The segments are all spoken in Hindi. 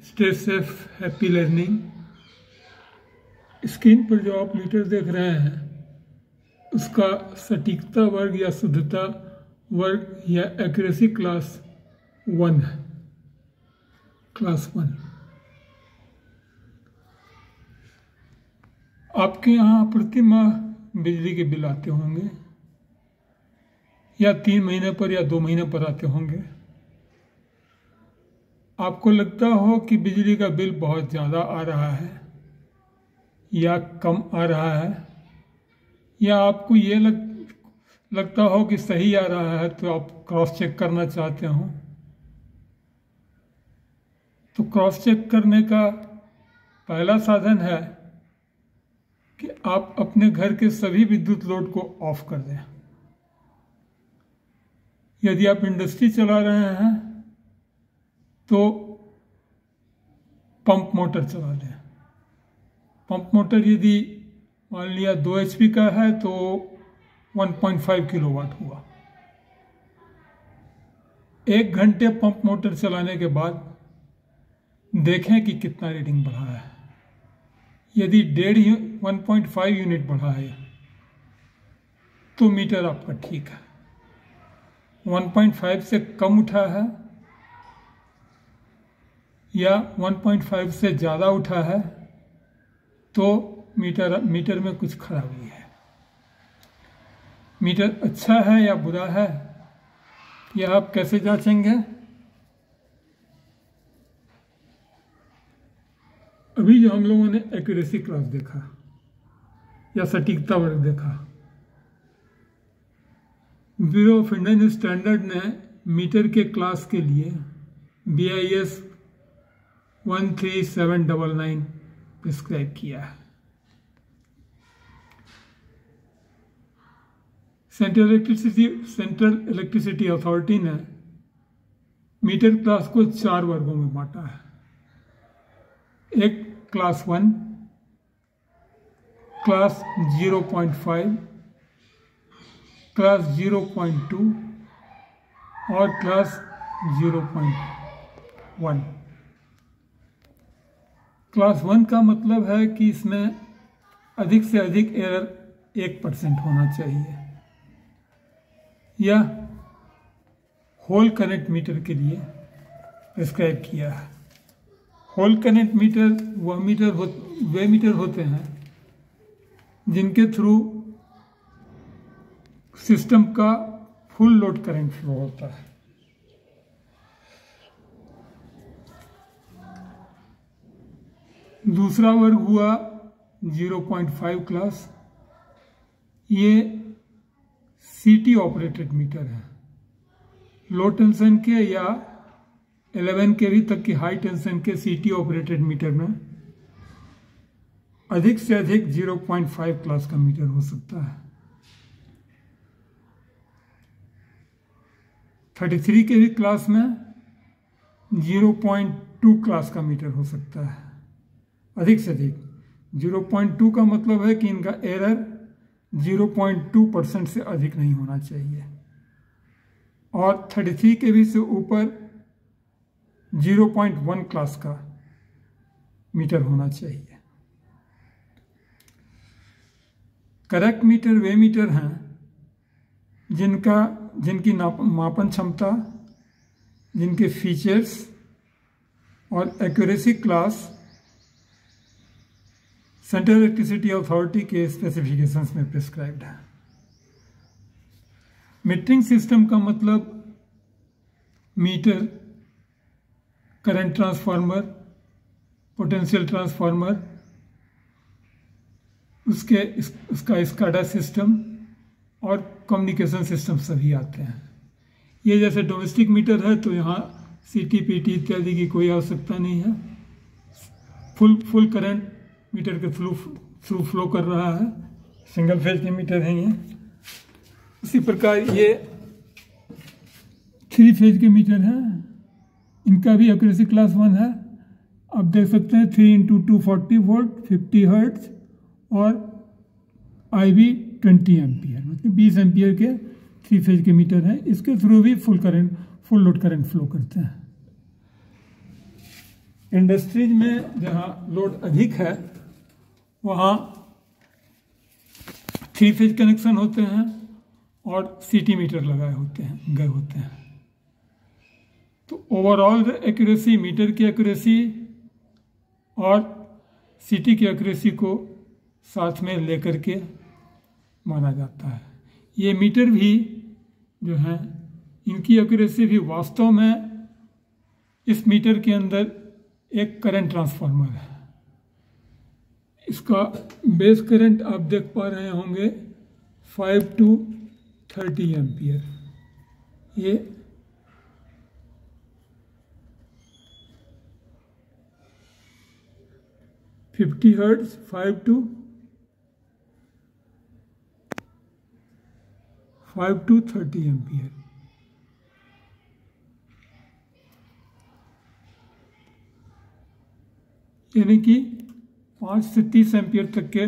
Stay safe, happy learning. Screen पर जो आप मीटर देख रहे हैं उसका सटीकता वर्ग या शुद्धता वर्ग या एक्यूरेसी क्लास 1 है, क्लास 1। आपके यहाँ प्रति माह बिजली के बिल आते होंगे, या 3 महीने पर या 2 महीने पर आते होंगे। आपको लगता हो कि बिजली का बिल बहुत ज़्यादा आ रहा है या कम आ रहा है, या आपको ये लगता हो कि सही आ रहा है, तो आप क्रॉस चेक करना चाहते हो। तो क्रॉस चेक करने का पहला साधन है कि आप अपने घर के सभी विद्युत लोड को ऑफ कर दें। यदि आप इंडस्ट्री चला रहे हैं तो पंप मोटर चला दें। पंप मोटर यदि मान लिया 2 HP का है तो 1.5 किलोवाट हुआ। 1 घंटे पंप मोटर चलाने के बाद देखें कि कितना रीडिंग बढ़ा है। यदि 1.5 यूनिट बढ़ा है तो मीटर आपका ठीक है। 1.5 से कम उठा है या 1.5 से ज़्यादा उठा है तो मीटर में कुछ खराबी है। मीटर अच्छा है या बुरा है, यह आप कैसे जांचेंगे? अभी जो हम लोगों ने एक्यूरेसी क्लास देखा या सटीकता वर्ग देखा, ब्यूरो ऑफ इंडियन स्टैंडर्ड ने मीटर के क्लास के लिए BIS 13799 प्रिस्क्राइब किया है। सेंट्रल इलेक्ट्रिसिटी अथॉरिटी ने मीटर क्लास को 4 वर्गों में बांटा है। एक क्लास 1, क्लास 0.5, क्लास 0.2 और क्लास 0.1। क्लास 1 का मतलब है कि इसमें अधिक से अधिक एरर 1% होना चाहिए। यह होल कनेक्ट मीटर के लिए प्रिस्क्राइब किया है। होल कनेक्ट मीटर वे मीटर होते हैं जिनके थ्रू सिस्टम का फुल लोड करंट फ्लो होता है। दूसरा वर्ग हुआ 0.5 क्लास। ये CT ऑपरेटेड मीटर है। लो टेंशन के या 11 kV तक की हाई टेंशन के CT ऑपरेटेड मीटर में अधिक से अधिक 0.5 क्लास का मीटर हो सकता है। 33 kV क्लास में 0.2 क्लास का मीटर हो सकता है। अधिक से अधिक 0.2 का मतलब है कि इनका एरर 0.2% से अधिक नहीं होना चाहिए, और 33 kV से ऊपर 0.1 क्लास का मीटर होना चाहिए। करेक्ट मीटर वे मीटर हैं जिनकी मापन क्षमता, जिनके फीचर्स और accuracy class central electricity authority के स्पेसिफिकेशंस में प्रिस्क्राइब्ड है। मीटरिंग सिस्टम का मतलब meter, current transformer, potential transformer, उसका स्काडा सिस्टम और कम्युनिकेशन सिस्टम सभी आते हैं। ये जैसे डोमेस्टिक मीटर है तो यहाँ CT PT इत्यादि की कोई आवश्यकता नहीं है। फुल करंट मीटर के थ्रू फ्लो कर रहा है। सिंगल फेज के मीटर हैं ये। उसी प्रकार ये 3 फेज के मीटर हैं, इनका भी एक्यूरेसी क्लास 1 है। आप देख सकते हैं 3 × 240 वोल्ट 50 हर्ट्ज और IB 20 एम्पियर, मतलब 20 एम्पियर के 3 फेज के मीटर हैं। इसके थ्रू भी फुल लोड करंट फ्लो करते हैं। इंडस्ट्रीज में जहाँ लोड अधिक है वहाँ 3 फेज कनेक्शन होते हैं और सीटी मीटर गए होते हैं। तो ओवरऑल एक्यूरेसी, मीटर की एक्यूरेसी और सीटी की एक्यूरेसी को साथ में लेकर के माना जाता है। ये मीटर भी जो हैं इनकी एक्यूरेसी भी वास्तव में इस मीटर के अंदर एक करंट ट्रांसफार्मर है। इसका बेस करंट आप देख पा रहे होंगे 5 to 30 एम्पियर। ये $50 हर्ट्ज 5 to 30 एम्पियर। यानी कि 5 से 30 एम्पियर तक के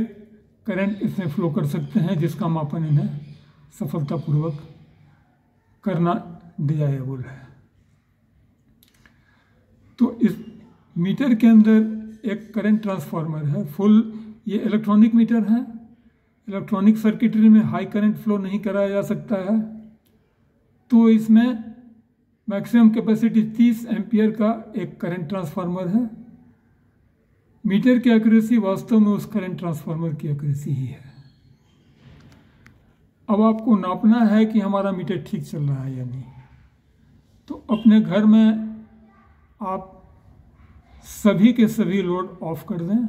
करंट इसमें फ्लो कर सकते हैं, जिसका मापन इन्हें सफलतापूर्वक करना डिजायरेबल है। तो इस मीटर के अंदर एक करंट ट्रांसफार्मर है फुल। ये इलेक्ट्रॉनिक मीटर है। इलेक्ट्रॉनिक सर्किटरी में हाई करंट फ्लो नहीं कराया जा सकता है, तो इसमें मैक्सिमम कैपेसिटी 30 एम्पियर का एक करंट ट्रांसफार्मर है। मीटर की एक्यूरेसी वास्तव में उस करंट ट्रांसफार्मर की एक्यूरेसी ही है। अब आपको नापना है कि हमारा मीटर ठीक चल रहा है या नहीं। तो अपने घर में आप सभी के सभी लोड ऑफ कर दें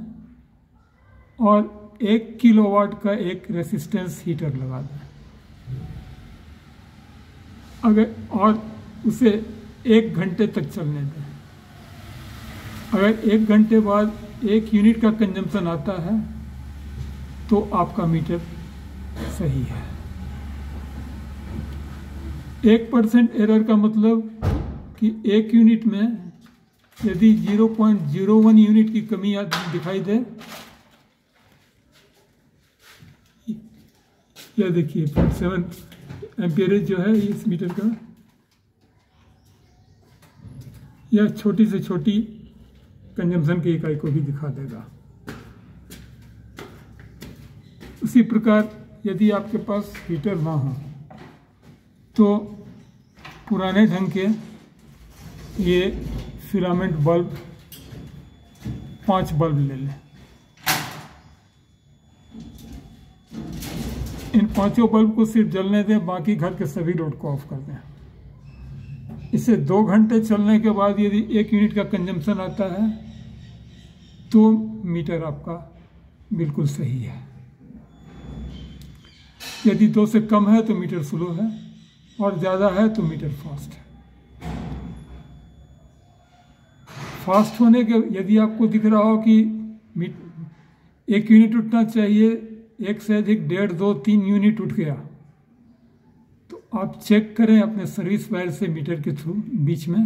और 1 किलोवाट का एक रेसिस्टेंस हीटर लगा दें। और उसे 1 घंटे तक चलने दें। अगर 1 घंटे बाद 1 यूनिट का कंजम्पशन आता है तो आपका मीटर सही है। 1% एरर का मतलब कि 1 यूनिट में यदि 0.01 यूनिट की कमी दिखाई दे, यह देखिए 0.7 एम्पियरेज जो है इस मीटर का, यह छोटी से छोटी कंजम्पशन की इकाई को भी दिखा देगा। उसी प्रकार यदि आपके पास हीटर ना हो तो पुराने ढंग के ये फिलामेंट बल्ब 5 बल्ब ले लें। इन 5 बल्ब को सिर्फ जलने दें, बाकी घर के सभी लोड को ऑफ कर दें। इसे 2 घंटे चलने के बाद यदि 1 यूनिट का कंजम्पशन आता है तो मीटर आपका बिल्कुल सही है। यदि 2 से कम है तो मीटर स्लो है और ज़्यादा है तो मीटर फास्ट है। फास्ट होने के यदि आपको दिख रहा हो कि 1 यूनिट उठना चाहिए, 1 से अधिक 1.5, 2, 3 यूनिट उठ गया, तो आप चेक करें अपने सर्विस वायर से मीटर के थ्रू बीच में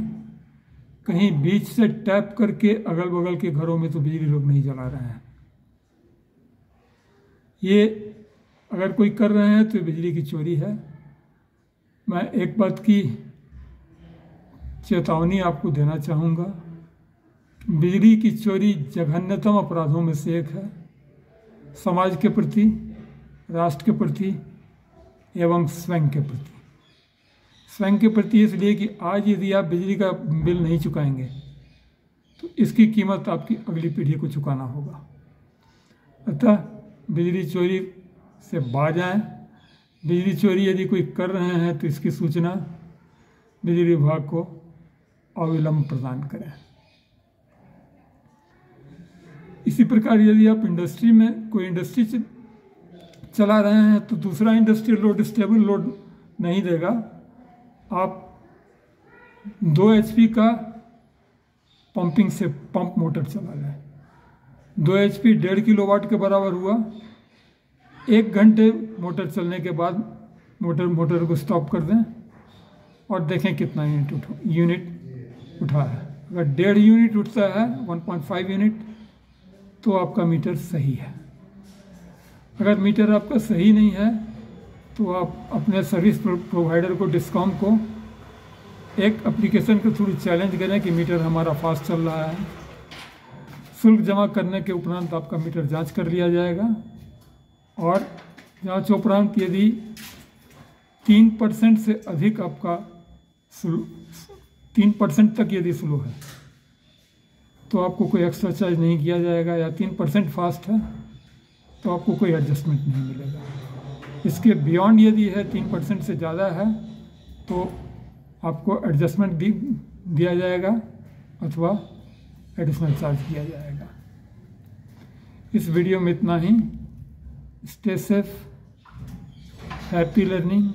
कहीं बीच से टैप करके अगल बगल के घरों में तो बिजली लोग नहीं जला रहे हैं। ये अगर कोई कर रहे हैं तो बिजली की चोरी है। मैं एक बात की चेतावनी आपको देना चाहूँगा, बिजली की चोरी जघन्यतम अपराधों में से एक है। समाज के प्रति, राष्ट्र के प्रति एवं स्वयं के प्रति। स्वयं के प्रति इसलिए कि आज यदि आप बिजली का बिल नहीं चुकाएंगे तो इसकी कीमत आपकी अगली पीढ़ी को चुकाना होगा। अतः बिजली चोरी से बाज आएं। बिजली चोरी यदि कोई कर रहे हैं तो इसकी सूचना बिजली विभाग को अविलंब प्रदान करें। इसी प्रकार यदि आप इंडस्ट्री में कोई इंडस्ट्री चला रहे हैं तो दूसरा इंडस्ट्रियल लोड स्टेबल लोड नहीं देगा। आप 2 HP का पंप मोटर चला लें। 2 HP 1.5 किलोवाट के बराबर हुआ। 1 घंटे मोटर चलने के बाद मोटर को स्टॉप कर दें और देखें कितना यूनिट उठा है। अगर 1.5 यूनिट उठता है, 1.5 यूनिट, तो आपका मीटर सही है। अगर मीटर आपका सही नहीं है तो आप अपने सर्विस प्रोवाइडर को, डिस्कॉम को एक एप्लीकेशन के थ्रू चैलेंज करें कि मीटर हमारा फास्ट चल रहा है शुल्क जमा करने के उपरांत आपका मीटर जांच कर लिया जाएगा और जांच उपरांत यदि 3% से अधिक आपका 3% तक यदि स्लो है तो आपको कोई एक्स्ट्रा चार्ज नहीं किया जाएगा, या 3% फास्ट है तो आपको कोई एडजस्टमेंट नहीं मिलेगा। इसके बियॉन्ड यदि है 3% से ज़्यादा है तो आपको एडजस्टमेंट दिया जाएगा अथवा एडिशनल चार्ज किया जाएगा। इस वीडियो में इतना ही। Stay safe, happy learning.